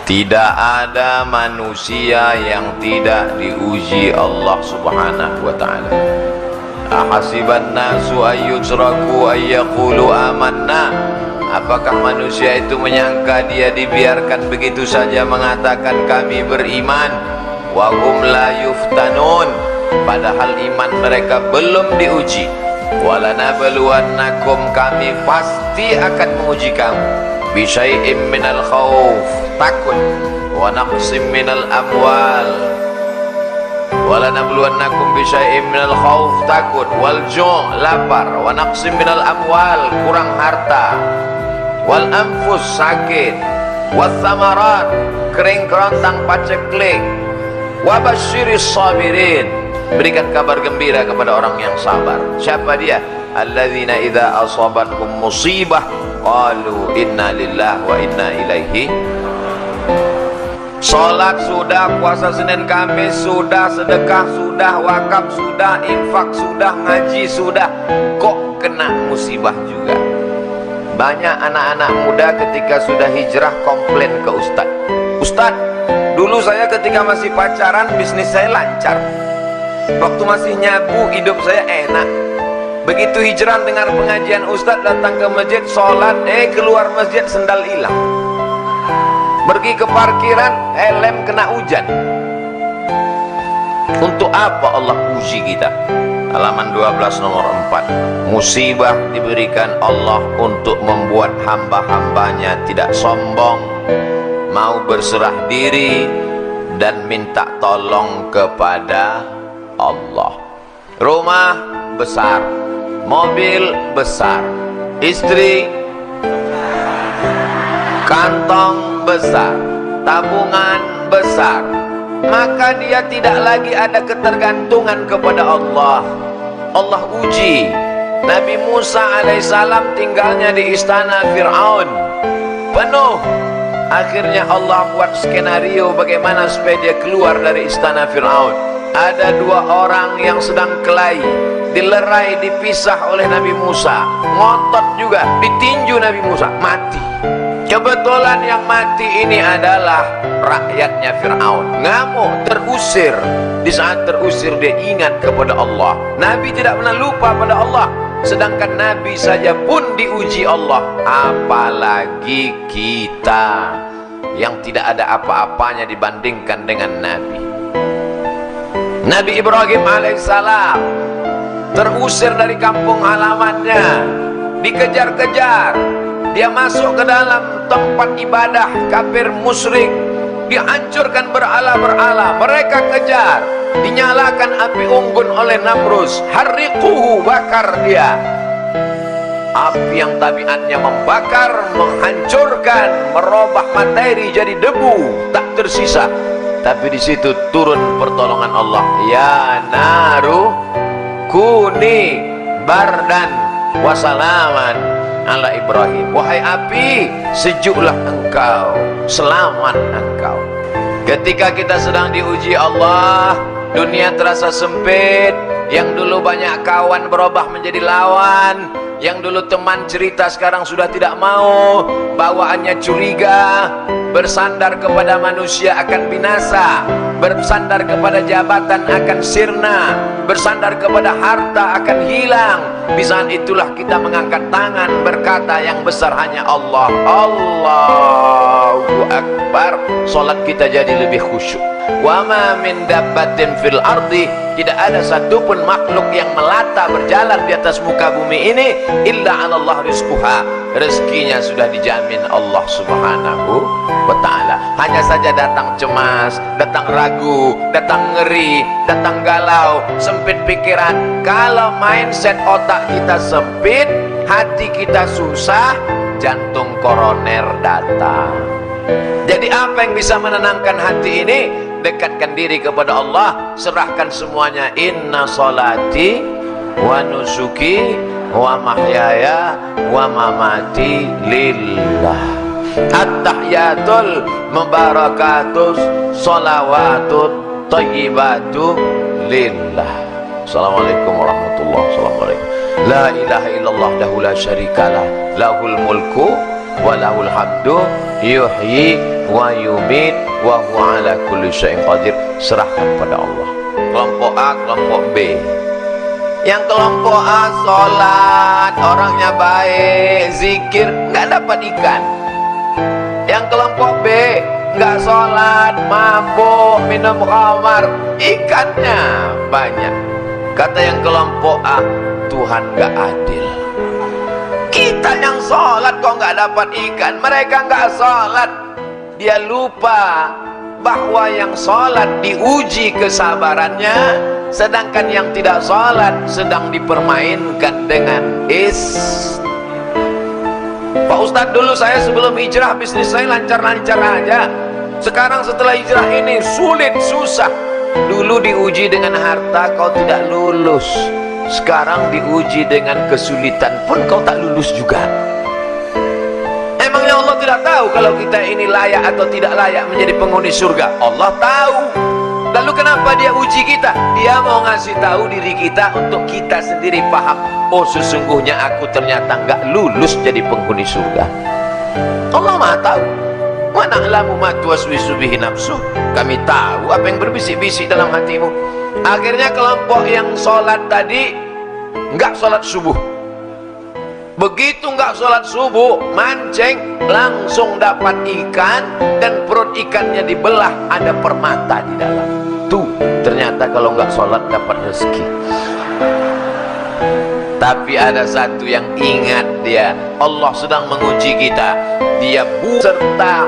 Tidak ada manusia yang tidak diuji Allah Subhanahu wa ta'ala. Ahasiban nasu ayyutraku ayyaqulu amanna. Apakah manusia itu menyangka dia dibiarkan begitu saja mengatakan kami beriman? Wa hum la yuftanun, padahal iman mereka belum diuji. Walanabluwannakum, kami pasti akan menguji kamu bisyai'im minal khauf, takut, wa naqsim minal amwal. Walanabluwannakum bisyai'im minal khauf, takut, wal ju', lapar, wa naqsim minal amwal, kurang harta, wal anfus, sakit, was samarat, kering kerontang paceklik, wa basyiris sabirin, berikan kabar gembira kepada orang yang sabar. Siapa dia? Alladzina idza asabathum musibah qalu inna lillahi wa inna ilaihi. Salat sudah, puasa Senin Kamis sudah, sedekah sudah, wakaf sudah, infak sudah, ngaji sudah, kok kena musibah juga. Banyak anak-anak muda ketika sudah hijrah komplain ke Ustadz. Ustadz, dulu saya ketika masih pacaran bisnis saya lancar, waktu masih nyabu hidup saya enak. Begitu hijrah dengar pengajian Ustadz, datang ke masjid, sholat, keluar masjid sendal hilang. Pergi ke parkiran, helm kena hujan. Untuk apa Allah uji kita? Halaman 12 nomor 4. Musibah diberikan Allah untuk membuat hamba-hambanya tidak sombong, mau berserah diri dan minta tolong kepada Allah. Rumah besar, mobil besar, istri, kantong besar, tabungan besar, maka dia tidak lagi ada ketergantungan kepada Allah. Allah uji. Nabi Musa alaihissalam tinggalnya di istana Fir'aun, penuh. Akhirnya Allah buat skenario bagaimana supaya dia keluar dari istana Fir'aun. Ada dua orang yang sedang kelahi, dilerai, dipisah oleh Nabi Musa, ngotot juga, ditinju Nabi Musa, mati. Kebetulan yang mati ini adalah rakyatnya Fir'aun. Ngamuk, terusir. Di saat terusir dia ingat kepada Allah. Nabi tidak pernah lupa pada Allah. Sedangkan Nabi saja pun diuji Allah, apalagi kita yang tidak ada apa-apanya dibandingkan dengan Nabi. Nabi Ibrahim alaihissalam terusir dari kampung halamannya, dikejar-kejar. Dia masuk ke dalam tempat ibadah kafir musyrik, dihancurkan berhala-berhala. Mereka kejar, dinyalakan api unggun oleh Namrus, harriquhu, bakar dia. Api yang tabiatnya membakar, menghancurkan, merubah materi jadi debu, tak tersisa. Tapi di situ turun pertolongan Allah. Ya naru kuni bardan wasalaman ala Ibrahim. Wahai api, sejuklah engkau, selamat engkau. Ketika kita sedang diuji Allah, dunia terasa sempit. Yang dulu banyak kawan berubah menjadi lawan. Yang dulu teman cerita sekarang sudah tidak mau. Bawaannya curiga. Bersandar kepada manusia akan binasa, bersandar kepada jabatan akan sirna, bersandar kepada harta akan hilang. Di saat itulah kita mengangkat tangan berkata yang besar hanya Allah. Allahu Akbar. Salat kita jadi lebih khusyuk. Wa ma min dabbatin fil ardi, tidak ada satupun makhluk yang melata berjalan di atas muka bumi ini illa 'ala Allah rizquha. Rezekinya sudah dijamin Allah Subhanahu wa ta'ala. Hanya saja datang cemas, datang ragu, datang ngeri, datang galau, sempit pikiran. Kalau mindset otak kita sempit, hati kita susah, jantung koroner datang. Jadi apa yang bisa menenangkan hati ini? Dekatkan diri kepada Allah, serahkan semuanya. Inna salati wa nusuki wa mahyaya wa mamati lillah. At-tahiyatul mubarakatus salawatut thayyibatu lillah. Assalamualaikum warahmatullahi wabarakatuh. La ilaha illallah dahu la syarikalah, lahul mulku walahul hamdu yuhyi wa yumit wa huwa ala kulli syai'in qadir. Serahkan pada Allah. Kelompok A, kelompok B. Yang kelompok A sholat, orangnya baik, zikir, nggak dapat ikan. Yang kelompok B nggak sholat, mabuk, minum khamar, ikannya banyak. Kata yang kelompok A, Tuhan nggak adil. Kita yang sholat kok nggak dapat ikan, mereka nggak sholat. Dia lupa bahwa yang sholat diuji kesabarannya, sedangkan yang tidak sholat sedang dipermainkan dengan Pak Ustadz, dulu saya sebelum hijrah bisnis saya lancar-lancar aja. Sekarang setelah hijrah ini sulit, susah. Dulu diuji dengan harta, kau tidak lulus. Sekarang diuji dengan kesulitan pun kau tak lulus juga. Emangnya Allah tidak tahu kalau kita ini layak atau tidak layak menjadi penghuni surga? Allah tahu. Lalu kenapa dia uji kita? Dia mau ngasih tahu diri kita untuk kita sendiri paham. Oh, sesungguhnya aku ternyata nggak lulus jadi penghuni surga. Allah Maha tahu. Wa na'lamu ma tuwaswisu bihi nafsuh. Kami tahu apa yang berbisik-bisik dalam hatimu. Akhirnya kelompok yang sholat tadi nggak sholat subuh. Begitu nggak sholat subuh, mancing, langsung dapat ikan, dan perut ikannya dibelah, ada permata di dalam. Tuh, ternyata kalau nggak sholat dapat rezeki. Tapi ada satu yang ingat dia, Allah sedang menguji kita. Dia serta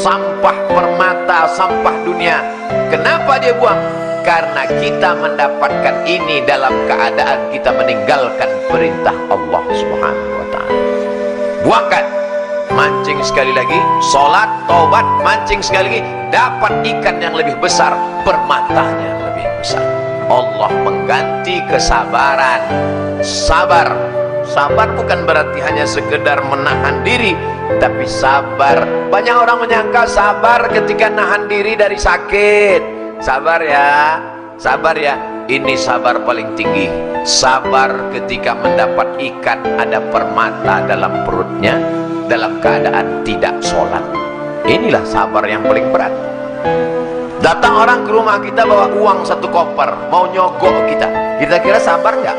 sampah permata, sampah dunia. Kenapa dia buang? Karena kita mendapatkan ini dalam keadaan kita meninggalkan perintah Allah Subhanahu wa ta'ala. Buangkan, mancing sekali lagi, sholat, taubat, mancing sekali lagi, dapat ikan yang lebih besar, permatanya lebih besar. Allah mengganti kesabaran. Sabar. Sabar bukan berarti hanya sekedar menahan diri, tapi sabar. Banyak orang menyangka sabar ketika nahan diri dari sakit. Sabar ya, sabar ya. Ini sabar paling tinggi. Sabar ketika mendapat ikan ada permata dalam perutnya, dalam keadaan tidak sholat. Inilah sabar yang paling berat. Datang orang ke rumah kita bawa uang 1 koper, mau nyogok kita. Kita kira sabar nggak?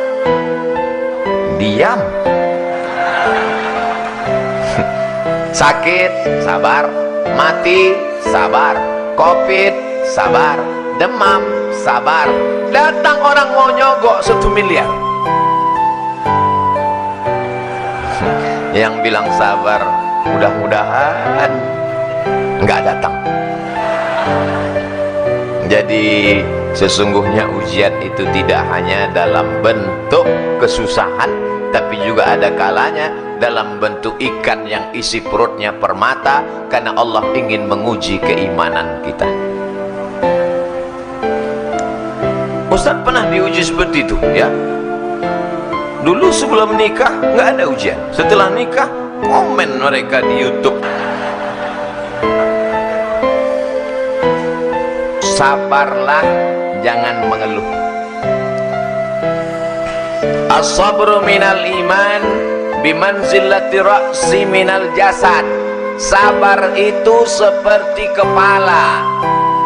Diam. Sakit, sabar. Mati, sabar. Covid, sabar. Demam, sabar. Datang orang mau nyogok 1 miliar. Yang bilang sabar, mudah-mudahan nggak datang. Jadi sesungguhnya ujian itu tidak hanya dalam bentuk kesusahan, tapi juga ada kalanya dalam bentuk ikan yang isi perutnya permata, karena Allah ingin menguji keimanan kita. Ustaz pernah diuji seperti itu ya. Dulu sebelum nikah nggak ada ujian, setelah nikah komen mereka di YouTube. Sabarlah, jangan mengeluh. As-sabru minal iman bimanzilati ra'si minal jasad. Sabar itu seperti kepala.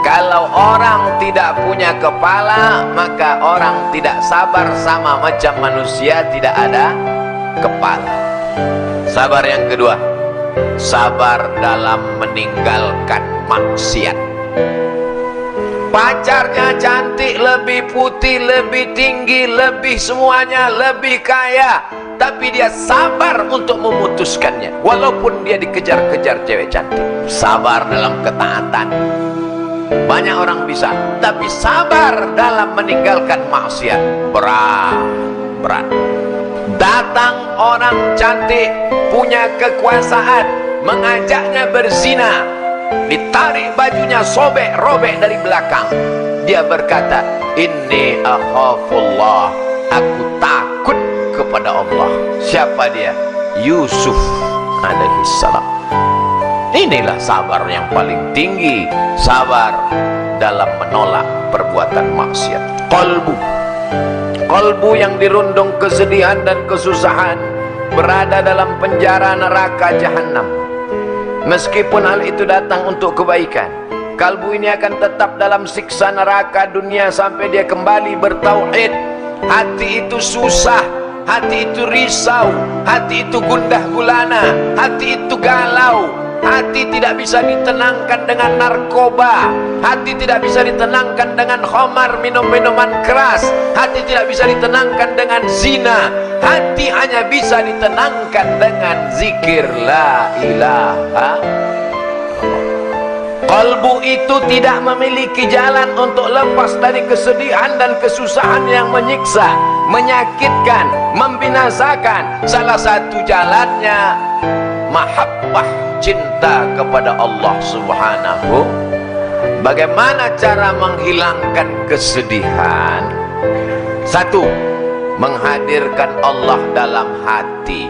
Kalau orang tidak punya kepala, maka orang tidak sabar, sama macam manusia tidak ada kepala. Sabar yang kedua, sabar dalam meninggalkan maksiat. Pacarnya cantik, lebih putih, lebih tinggi, lebih semuanya, lebih kaya, tapi dia sabar untuk memutuskannya walaupun dia dikejar-kejar cewek cantik. Sabar dalam ketaatan. Banyak orang bisa, tapi sabar dalam meninggalkan maksiat berat. Datang orang cantik, punya kekuasaan, mengajaknya berzina, ditarik bajunya, robek dari belakang. Dia berkata, inni akhafullah, aku takut kepada Allah. Siapa dia? Yusuf alaihissalam. Inilah sabar yang paling tinggi. Sabar dalam menolak perbuatan maksiat. Qalbu yang dirundung kesedihan dan kesusahan, berada dalam penjara neraka jahanam. Meskipun hal itu datang untuk kebaikan, kalbu ini akan tetap dalam siksa neraka dunia sampai dia kembali bertauhid. Hati itu susah, hati itu risau, hati itu gundah gulana, hati itu galau. Hati tidak bisa ditenangkan dengan narkoba, hati tidak bisa ditenangkan dengan khamar, minum-minuman keras, hati tidak bisa ditenangkan dengan zina. Hati hanya bisa ditenangkan dengan zikir la ilaha. Kalbu itu tidak memiliki jalan untuk lepas dari kesedihan dan kesusahan yang menyiksa, menyakitkan, membinasakan. Salah satu jalannya mahabbah, cinta kepada Allah Subhanahu. Bagaimana cara menghilangkan kesedihan? Satu, menghadirkan Allah dalam hati.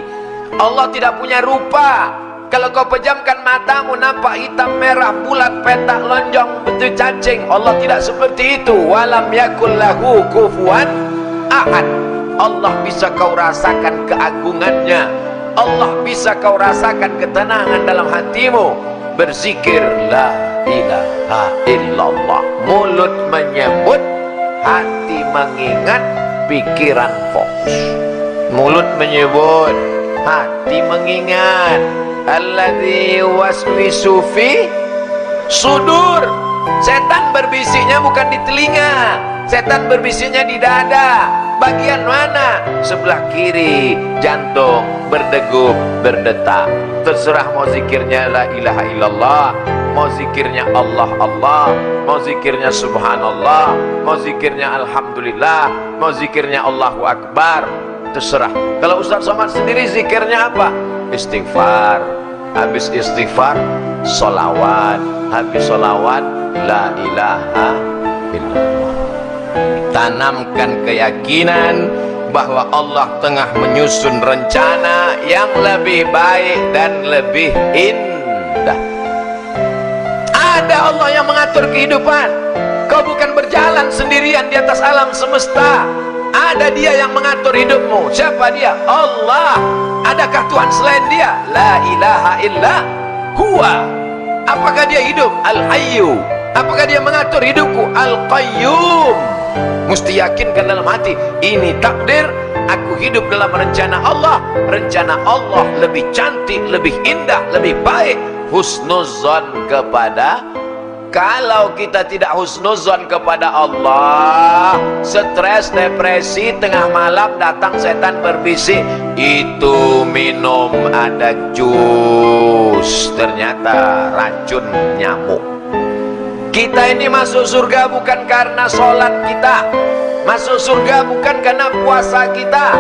Allah tidak punya rupa. Kalau kau pejamkan matamu nampak hitam, merah, bulat, petak, lonjong, bentuk cacing. Allah tidak seperti itu. Walam yakul lahu kufuwan ahad. Allah bisa kau rasakan keagungannya, Allah bisa kau rasakan ketenangan dalam hatimu. Berzikir la ilaha illallah. Mulut menyebut, hati mengingat, pikiran fokus. Mulut menyebut, hati mengingat. Alladzi waswisu fi sudur. Setan berbisiknya bukan di telinga, setan berbisiknya di dada. Bagian mana? Sebelah kiri jantung berdegup, berdetak. Terserah mau zikirnya la ilaha illallah, mau zikirnya Allah Allah, mau zikirnya subhanallah, mau zikirnya alhamdulillah, mau zikirnya Allahu akbar. Terserah. Kalau Ustaz Somad sendiri zikirnya apa? Istighfar. Habis istighfar sholawat, habis sholawat la ilaha illallah. Tanamkan keyakinan bahwa Allah tengah menyusun rencana yang lebih baik dan lebih indah. Ada Allah yang mengatur kehidupan. Kau bukan berjalan sendirian di atas alam semesta. Ada Dia yang mengatur hidupmu. Siapa Dia? Allah. Adakah Tuhan selain Dia? La ilaha illa huwa. Apakah Dia hidup? Al-Hayyu. Apakah Dia mengatur hidupku? Al-Qayyum. Mesti yakinkan dalam hati, ini takdir, aku hidup dalam rencana Allah. Rencana Allah lebih cantik, lebih indah, lebih baik. Husnuzon kepada. Kalau kita tidak husnuzon kepada Allah, stres, depresi, tengah malam datang setan berbisik, itu minum ada jus, ternyata racun nyamuk. Kita ini masuk surga bukan karena sholat kita, masuk surga bukan karena puasa kita,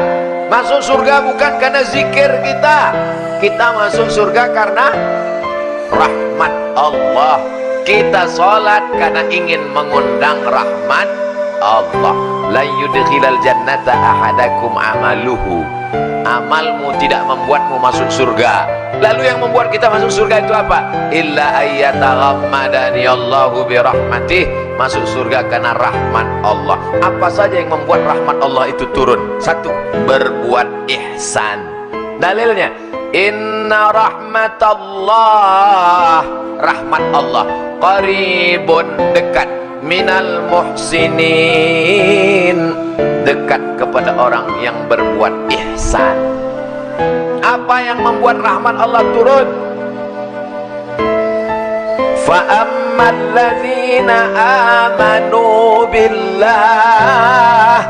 masuk surga bukan karena zikir kita. Kita masuk surga karena rahmat Allah. Kita sholat karena ingin mengundang rahmat Allah. La yudkhilal jannata ahadakum amaluhu. Amalmu tidak membuatmu masuk surga. Lalu yang membuat kita masuk surga itu apa? Illa ayyataghammadani Allahu birahmatih. Masuk surga karena rahmat Allah. Apa saja yang membuat rahmat Allah itu turun? Satu, berbuat ihsan. Dalilnya, inna rahmatallah, rahmat Allah qaribun, dekat, minal muhsinin, dekat kepada orang yang berbuat ihsan. Apa yang membuat rahmat Allah turun? Fa ammal ladzina amanu billah,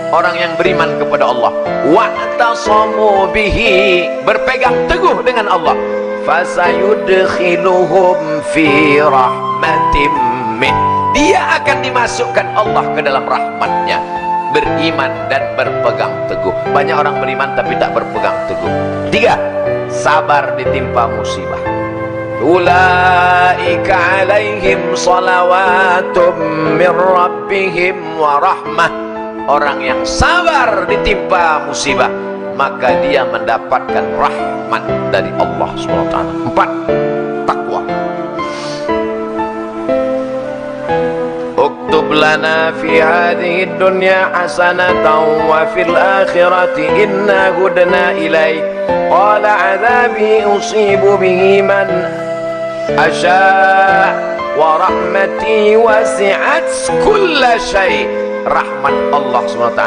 orang yang beriman kepada Allah, wa'tasamu bihi, berpegang teguh dengan Allah, fasayudkhiluhum fi rahmatim min, dia akan dimasukkan Allah ke dalam rahmatnya. Beriman dan berpegang teguh. Banyak orang beriman tapi tak berpegang teguh. Tiga, sabar ditimpa musibah. Ulaika alaihim salawatum min rabbihim wa rahmah. Orang yang sabar ditimpa musibah, maka dia mendapatkan rahmat dari Allah SWT. Empat, takwa. Uktub lana fi hadhihi dunya hasanatan wa fil akhirati inna hudna ilaik qala adzabi usibu bihi man asya wa rahmati wasi'at kulla syai'. Rahmat Allah SWT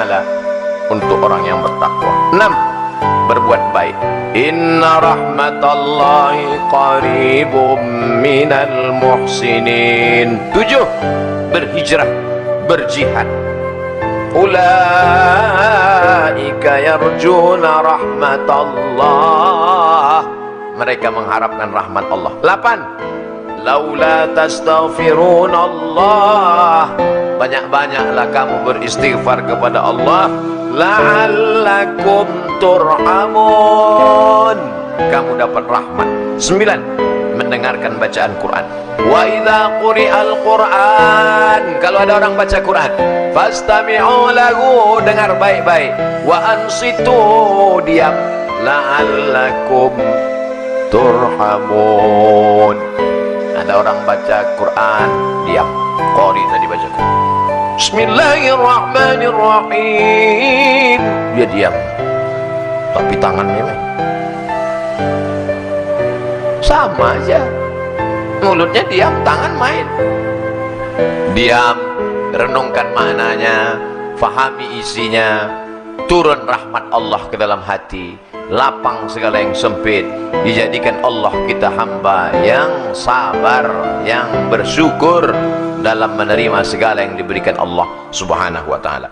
untuk orang yang bertakwa. 6. Berbuat baik. Inna rahmatallahi qaribum minal muhsinin. 7. Berhijrah, berjihad. Ulaika yarjuna rahmatallah. Mereka mengharapkan rahmat Allah. 8. Laula tastaghfirunallah. Banyak-banyaklah kamu beristighfar kepada Allah. La'allakum turhamun. Kamu dapat rahmat. 9. Mendengarkan bacaan Quran. Wa idza quri'al Quran. Kalau ada orang baca Quran, fastami'u lahu, dengar baik-baik. Wa ansitu, diam. La'allakum turhamun. Ada orang baca Quran, diam. Qari tadi baca Quran. Bismillahirrahmanirrahim. Dia diam. Tapi tangannya sama aja. Mulutnya diam, tangan main. Diam, renungkan maknanya, fahami isinya, turun rahmat Allah ke dalam hati, lapang segala yang sempit. Dijadikan Allah kita hamba yang sabar, yang bersyukur dalam menerima segala yang diberikan Allah Subhanahu wa ta'ala.